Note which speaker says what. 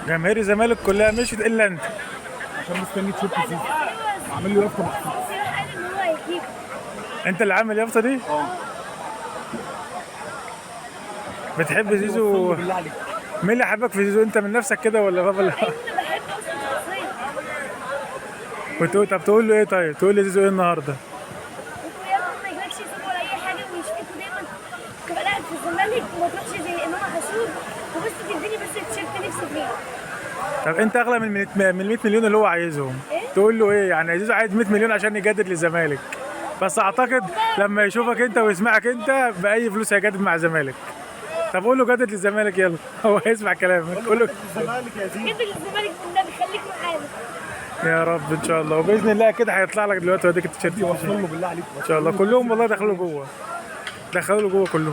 Speaker 1: جماهير الزمالك كلها مشيت الا انت.
Speaker 2: عشان مستني تشوف زيزو، عامل له يافطه مخصوص.
Speaker 3: بصراحة قال ان هو هيجيبه.
Speaker 1: انت اللي عامل اليافطه دي؟ بتحب زيزو؟
Speaker 2: بالله عليك.
Speaker 1: مين اللي حبك في زيزو، انت من نفسك كده ولا بابا اللي
Speaker 3: ايوه انا بحبه اصلا شخصيا.
Speaker 1: وتقول طب تقول له ايه؟ طيب تقول لي زيزو ايه النهارده؟
Speaker 3: ويا ابني ما يجيلكش يسيبه ولا اي حاجة ويشفيكوا دايما. تبقى قاعد في الزمالك وما تروحش زي امام عاشور وبس تديني بس التيشيرت نفسي فيه.
Speaker 1: طب انت اغلى من 100 مليون اللي هو عايزهم،
Speaker 3: ايه؟
Speaker 1: تقول له ايه؟ يعني زيزو عايز 100 مليون عشان يجدد للزمالك، بس اعتقد لما يشوفك انت ويسمعك انت باي فلوس هيجدد مع الزمالك. طب قول له جدد للزمالك يلا، هو هيسمع كلامك، قول له
Speaker 2: الزمالك يا زيزو.
Speaker 3: جد الزمالك والنبي خليك معانا.
Speaker 1: يا رب ان شاء الله، وباذن الله كده هيطلع لك دلوقتي واديك التيشيرت
Speaker 2: وصل له بالله عليك.
Speaker 1: ان شاء الله. كلهم والله دخلوا جوه، دخلوا له جوه كلهم.